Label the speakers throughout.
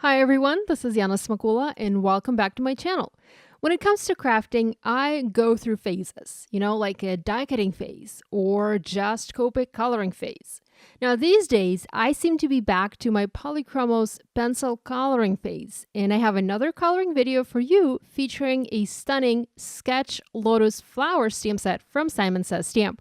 Speaker 1: Hi everyone, this is Yana Smakula and welcome back to my channel. When it comes to crafting, I go through phases, like a die cutting phase or just Copic coloring phase. Now these days, I seem to be back to my Polychromos pencil coloring phase, and I have another coloring video for you featuring a stunning Sketch Lotus Flowers stamp set from Simon Says Stamp.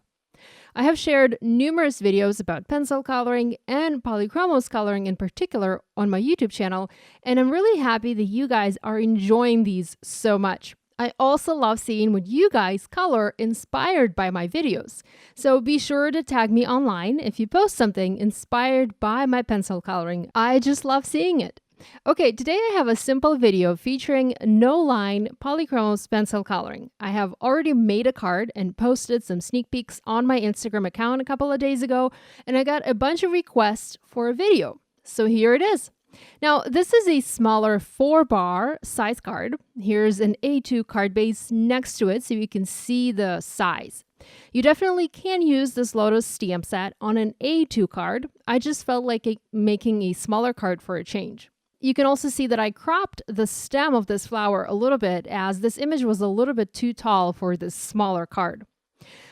Speaker 1: I have shared numerous videos about pencil coloring and Polychromos coloring in particular on my YouTube channel, and I'm really happy that you guys are enjoying these so much. I also love seeing what you guys color inspired by my videos. So be sure to tag me online if you post something inspired by my pencil coloring. I just love seeing it. Okay, today I have a simple video featuring no-line Polychromos pencil coloring. I have already made a card and posted some sneak peeks on my Instagram account a couple of days ago, and I got a bunch of requests for a video. So here it is. Now, this is a smaller 4-bar size card. Here's an A2 card base next to it so you can see the size. You definitely can use this Lotus stamp set on an A2 card. I just felt like making a smaller card for a change. You can also see that I cropped the stem of this flower a little bit as this image was a little bit too tall for this smaller card.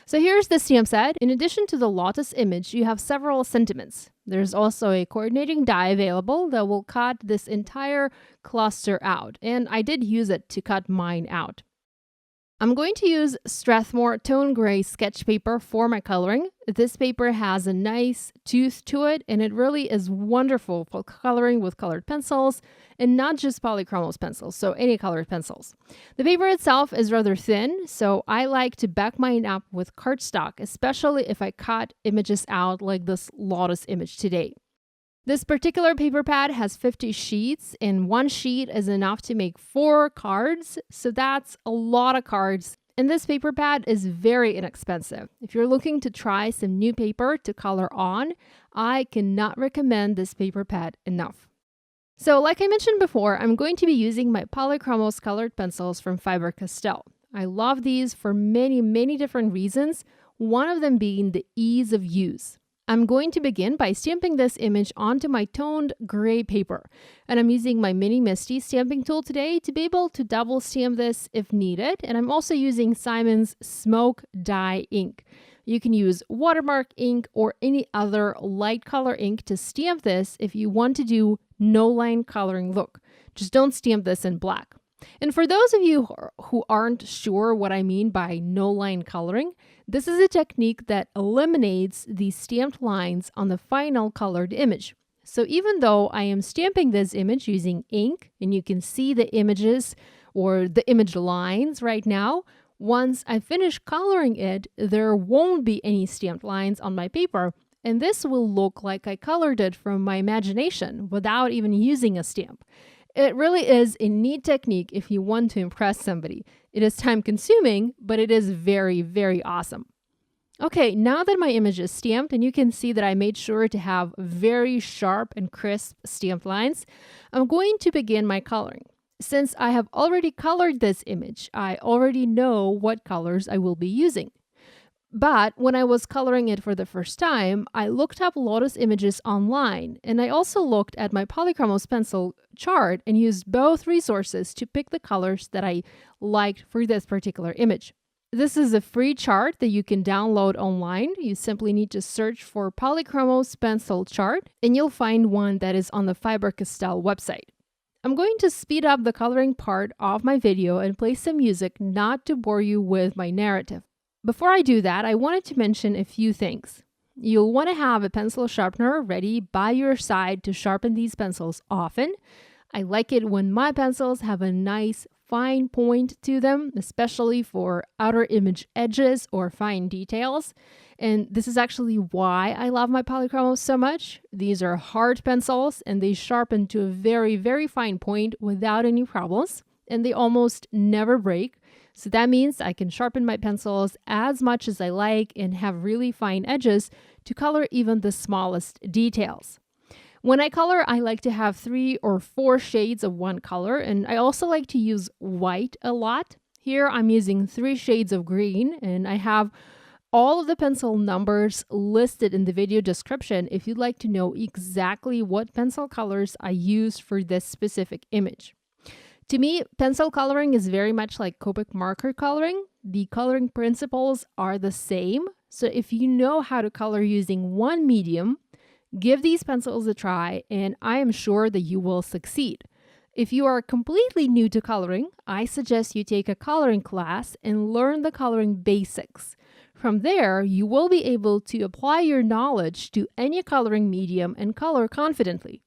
Speaker 1: So here's the stamp set. In addition to the Lotus image, you have several sentiments. There's also a coordinating die available that will cut this entire cluster out, and I did use it to cut mine out. I'm going to use Strathmore Tone Gray sketch paper for my coloring. This paper has a nice tooth to it, and it really is wonderful for coloring with colored pencils, and not just Polychromos pencils, so any colored pencils. The paper itself is rather thin, so I like to back mine up with cardstock, especially if I cut images out like this Lotus image today. This particular paper pad has 50 sheets, and one sheet is enough to make 4 cards, so that's a lot of cards. And this paper pad is very inexpensive. If you're looking to try some new paper to color on, I cannot recommend this paper pad enough. So like I mentioned before, I'm going to be using my Polychromos colored pencils from Faber-Castell. I love these for many different reasons, one of them being the ease of use. I'm going to begin by stamping this image onto my toned gray paper. And I'm using my Mini Misty stamping tool today to be able to double stamp this if needed. And I'm also using Simon's Smoke Dye ink. You can use watermark ink or any other light color ink to stamp this if you want to do no line coloring look. Just don't stamp this in black. And for those of you who aren't sure what I mean by no line coloring, this is a technique that eliminates the stamped lines on the final colored image. So even though I am stamping this image using ink, and you can see the images or the image lines right now, once I finish coloring it, there won't be any stamped lines on my paper, and this will look like I colored it from my imagination without even using a stamp. It really is a neat technique if you want to impress somebody. It is time consuming, but it is very awesome. Okay, now that my image is stamped, and you can see that I made sure to have very sharp and crisp stamped lines, I'm going to begin my coloring. Since I have already colored this image, I already know what colors I will be using. But when I was coloring it for the first time, I looked up Lotus images online, and I also looked at my Polychromos pencil chart and used both resources to pick the colors that I liked for this particular image. This is a free chart that you can download online. You simply need to search for Polychromos pencil chart, and you'll find one that is on the Faber-Castell website. I'm going to speed up the coloring part of my video and play some music not to bore you with my narrative. Before I do that, I wanted to mention a few things. You'll want to have a pencil sharpener ready by your side to sharpen these pencils often. I like it when my pencils have a nice fine point to them, especially for outer image edges or fine details. And this is actually why I love my Polychromos so much. These are hard pencils and they sharpen to a very fine point without any problems, and they almost never break. So that means I can sharpen my pencils as much as I like and have really fine edges to color even the smallest details. When I color, I like to have 3 or 4 shades of one color, and I also like to use white a lot. Here I'm using 3 shades of green, and I have all of the pencil numbers listed in the video description if you'd like to know exactly what pencil colors I used for this specific image. To me, pencil coloring is very much like Copic marker coloring. The coloring principles are the same, so if you know how to color using one medium, give these pencils a try and I am sure that you will succeed. If you are completely new to coloring, I suggest you take a coloring class and learn the coloring basics. From there, you will be able to apply your knowledge to any coloring medium and color confidently.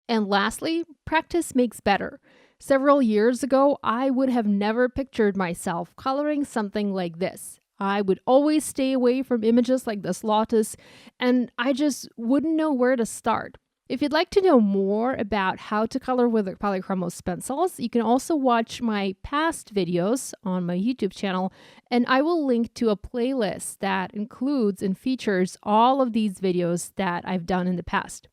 Speaker 1: And lastly, practice makes better. Several years ago, I would have never pictured myself coloring something like this. I would always stay away from images like this lotus, and I just wouldn't know where to start. If you'd like to know more about how to color with Polychromos pencils, you can also watch my past videos on my YouTube channel, and I will link to a playlist that includes and features all of these videos that I've done in the past.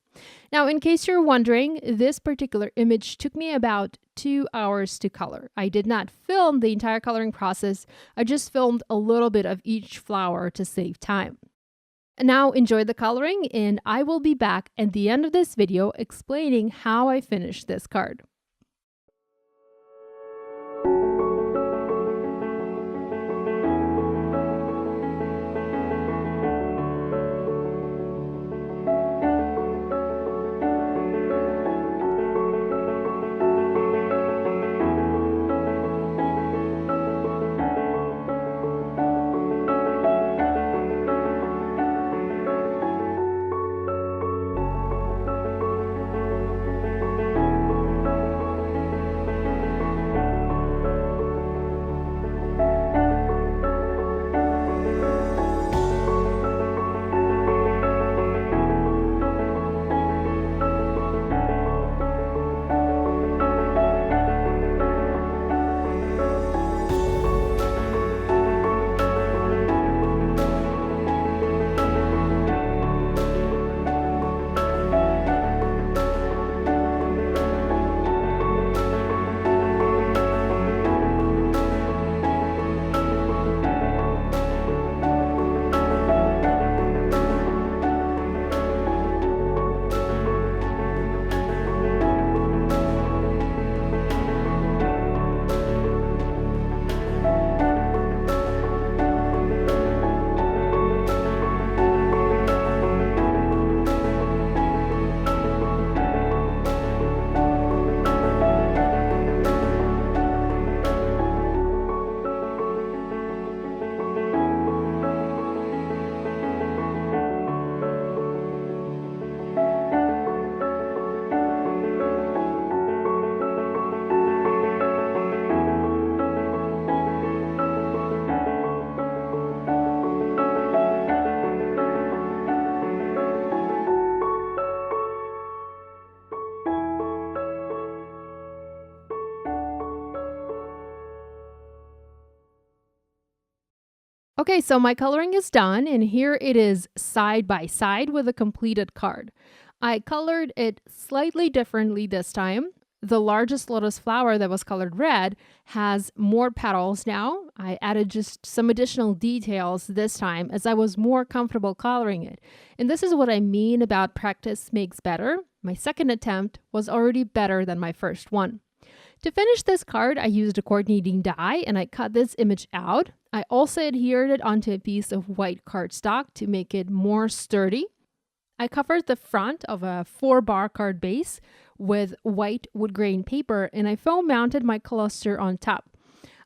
Speaker 1: Now, in case you're wondering, this particular image took me about 2 hours to color. I did not film the entire coloring process. I just filmed a little bit of each flower to save time. Now enjoy the coloring, and I will be back at the end of this video explaining how I finished this card. Okay, so my coloring is done, and here it is side by side with a completed card. I colored it slightly differently this time. The largest lotus flower that was colored red has more petals now. I added just some additional details this time as I was more comfortable coloring it. And this is what I mean about practice makes better. My second attempt was already better than my first one. To finish this card, I used a coordinating die and I cut this image out. I also adhered it onto a piece of white cardstock to make it more sturdy. I covered the front of a 4-bar card base with white wood grain paper and I foam mounted my cluster on top.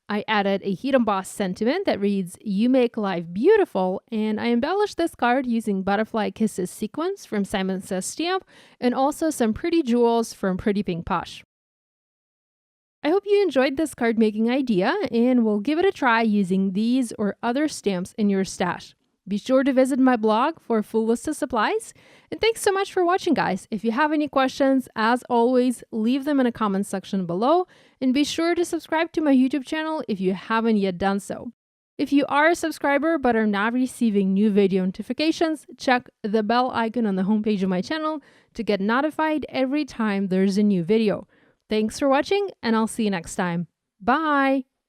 Speaker 1: I added a heat embossed sentiment that reads, "You make life beautiful," and I embellished this card using Butterfly Kisses sequins from Simon Says Stamp and also some pretty jewels from Pretty Pink Posh. I hope you enjoyed this card making idea and will give it a try using these or other stamps in your stash. Be sure to visit my blog for a full list of supplies. And thanks so much for watching, guys. If you have any questions, as always, leave them in a comment section below. And be sure to subscribe to my YouTube channel if you haven't yet done so. If you are a subscriber but are not receiving new video notifications, check the bell icon on the homepage of my channel to get notified every time there's a new video. Thanks for watching, and I'll see you next time. Bye!